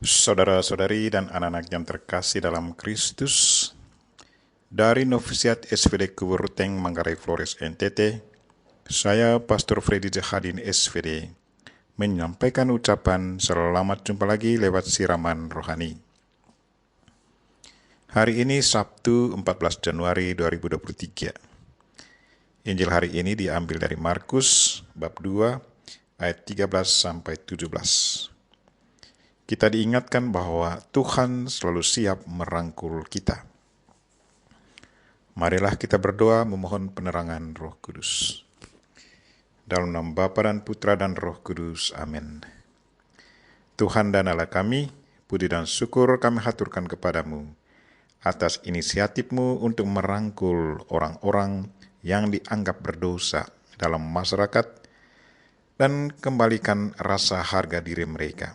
Saudara-saudari dan anak-anak yang terkasih dalam Kristus, dari Novisiat SVD Kuburuteng Manggarai Flores NTT, saya Pastor Freddy Jahadin SVD menyampaikan ucapan selamat jumpa lagi lewat siraman rohani. Hari ini Sabtu 14 Januari 2023. Injil hari ini diambil dari Markus bab 2 ayat 13 sampai 17. Kita diingatkan bahwa Tuhan selalu siap merangkul kita. Marilah kita berdoa memohon penerangan Roh Kudus. Dalam nama Bapa dan Putra dan Roh Kudus. Amin. Tuhan dan Allah kami, puji dan syukur kami haturkan kepadamu atas inisiatifmu untuk merangkul orang-orang yang dianggap berdosa dalam masyarakat dan kembalikan rasa harga diri mereka,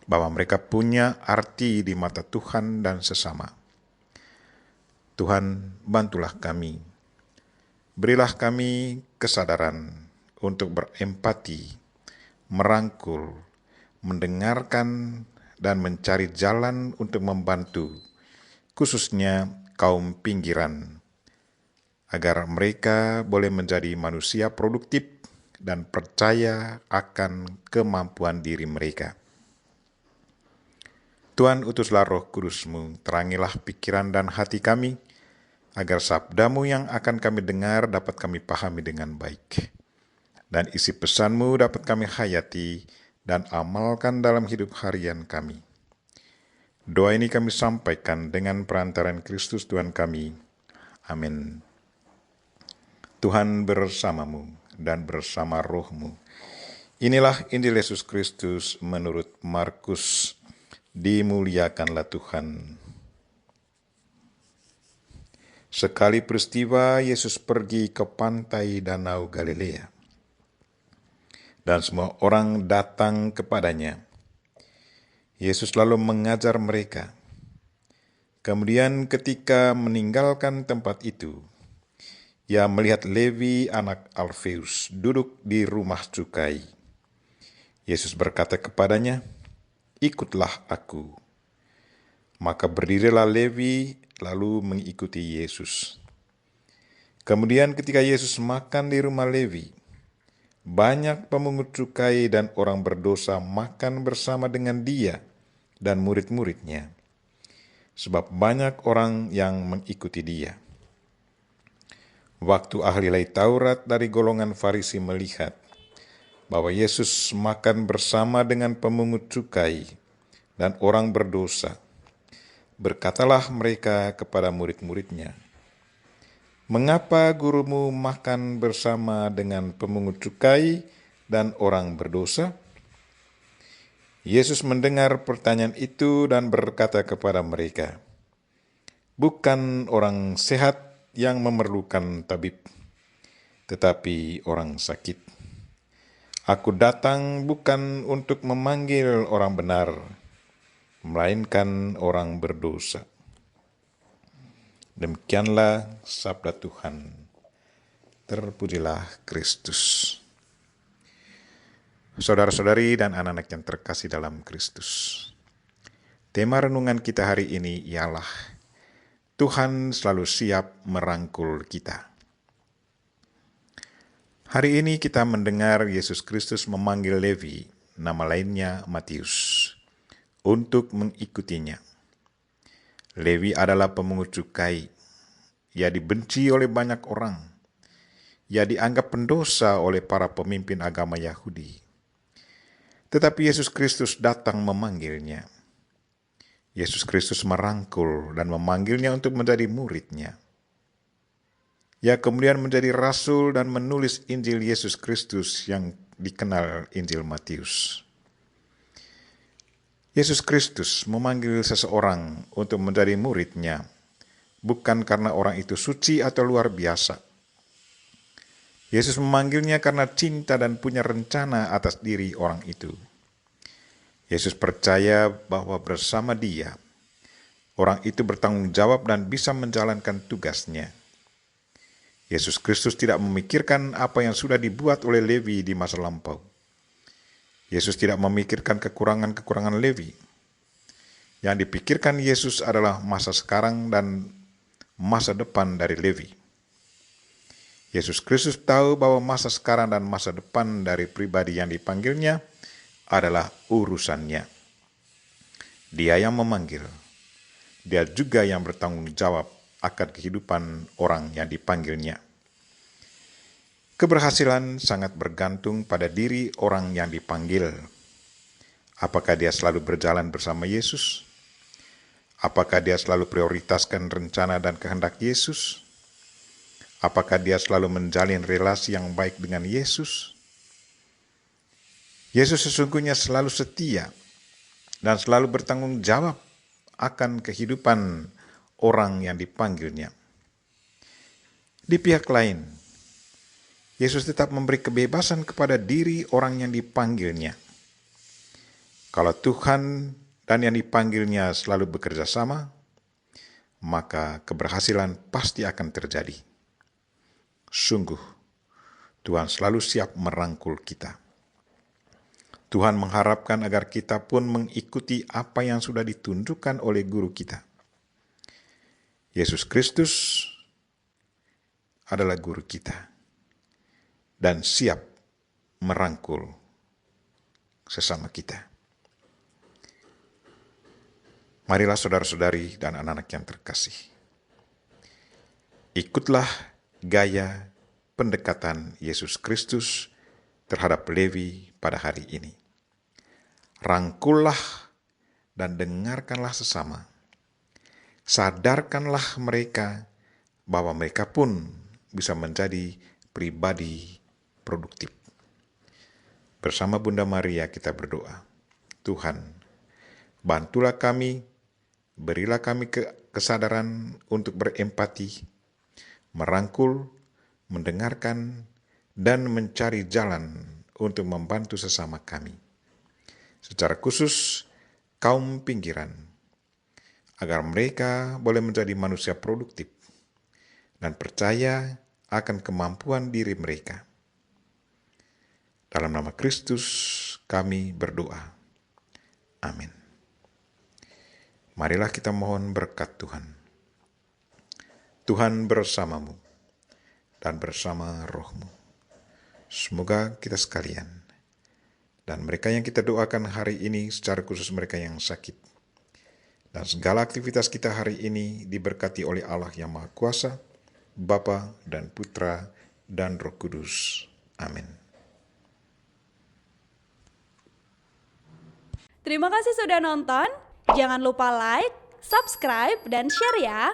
bahwa mereka punya arti di mata Tuhan dan sesama. Tuhan, bantulah kami. Berilah kami kesadaran untuk berempati, merangkul, mendengarkan, dan mencari jalan untuk membantu, khususnya kaum pinggiran, agar mereka boleh menjadi manusia produktif dan percaya akan kemampuan diri mereka. Tuhan, utuslah Roh Kudus-Mu, terangilah pikiran dan hati kami, agar sabda-Mu yang akan kami dengar dapat kami pahami dengan baik, dan isi pesan-Mu dapat kami hayati dan amalkan dalam hidup harian kami. Doa ini kami sampaikan dengan perantaraan Kristus Tuhan kami. Amin. Tuhan bersamamu dan bersama roh-Mu. Inilah Injil Yesus Kristus menurut Markus. Dimuliakanlah Tuhan. Sekali peristiwa Yesus pergi ke pantai Danau Galilea, dan semua orang datang kepadanya. Yesus lalu mengajar mereka. Kemudian ketika meninggalkan tempat itu, ia melihat Levi anak Alfeus duduk di rumah cukai. Yesus berkata kepadanya, "Ikutlah aku." Maka berdirilah Levi lalu mengikuti Yesus. Kemudian ketika Yesus makan di rumah Levi, banyak pemungut cukai dan orang berdosa makan bersama dengan dia dan murid-muridnya, sebab banyak orang yang mengikuti dia. Waktu ahli Taurat dari golongan Farisi melihat bahwa Yesus makan bersama dengan pemungut cukai dan orang berdosa, berkatalah mereka kepada murid-muridnya, "Mengapa gurumu makan bersama dengan pemungut cukai dan orang berdosa?" Yesus mendengar pertanyaan itu dan berkata kepada mereka, "Bukan orang sehat yang memerlukan tabib, tetapi orang sakit. Aku datang bukan untuk memanggil orang benar, melainkan orang berdosa." Demikianlah sabda Tuhan. Terpujilah Kristus. Saudara-saudari dan anak-anak yang terkasih dalam Kristus, tema renungan kita hari ini ialah Tuhan selalu siap merangkul kita. Hari ini kita mendengar Yesus Kristus memanggil Levi, nama lainnya Matius, untuk mengikutinya. Levi adalah pemungut cukai. Ia dibenci oleh banyak orang. Ia dianggap pendosa oleh para pemimpin agama Yahudi. Tetapi Yesus Kristus datang memanggilnya. Yesus Kristus merangkul dan memanggilnya untuk menjadi muridnya. Ia kemudian menjadi rasul dan menulis Injil Yesus Kristus yang dikenal Injil Matius. Yesus Kristus memanggil seseorang untuk menjadi muridnya, bukan karena orang itu suci atau luar biasa. Yesus memanggilnya karena cinta dan punya rencana atas diri orang itu. Yesus percaya bahwa bersama dia, orang itu bertanggung jawab dan bisa menjalankan tugasnya. Yesus Kristus tidak memikirkan apa yang sudah dibuat oleh Levi di masa lampau. Yesus tidak memikirkan kekurangan-kekurangan Levi. Yang dipikirkan Yesus adalah masa sekarang dan masa depan dari Levi. Yesus Kristus tahu bahwa masa sekarang dan masa depan dari pribadi yang dipanggilnya adalah urusannya. Dia yang memanggil. Dia juga yang bertanggung jawab akan kehidupan orang yang dipanggilnya. Keberhasilan sangat bergantung pada diri orang yang dipanggil. Apakah dia selalu berjalan bersama Yesus? Apakah dia selalu prioritaskan rencana dan kehendak Yesus? Apakah dia selalu menjalin relasi yang baik dengan Yesus? Yesus sesungguhnya selalu setia dan selalu bertanggung jawab akan kehidupan orang yang dipanggilnya. Di pihak lain, Yesus tetap memberi kebebasan kepada diri orang yang dipanggilnya. Kalau Tuhan dan yang dipanggilnya selalu bekerja sama, maka keberhasilan pasti akan terjadi. Sungguh, Tuhan selalu siap merangkul kita. Tuhan mengharapkan agar kita pun mengikuti apa yang sudah ditunjukkan oleh guru kita. Yesus Kristus adalah guru kita dan siap merangkul sesama kita. Marilah saudara-saudari dan anak-anak yang terkasih, ikutlah gaya pendekatan Yesus Kristus terhadap Levi pada hari ini. Rangkullah dan dengarkanlah sesama. Sadarkanlah mereka bahwa mereka pun bisa menjadi pribadi produktif. Bersama Bunda Maria kita berdoa. Tuhan, bantulah kami, berilah kami kesadaran untuk berempati, merangkul, mendengarkan, dan mencari jalan untuk membantu sesama kami. Secara khusus, kaum pinggiran, agar mereka boleh menjadi manusia produktif dan percaya akan kemampuan diri mereka. Dalam nama Kristus kami berdoa. Amin. Marilah kita mohon berkat Tuhan. Tuhan bersamamu dan bersama rohmu. Semoga kita sekalian dan mereka yang kita doakan hari ini, secara khusus mereka yang sakit, dan segala aktivitas kita hari ini diberkati oleh Allah yang Maha Kuasa, Bapa dan Putra dan Roh Kudus. Amin. Terima kasih sudah nonton. Jangan lupa like, subscribe, dan share ya.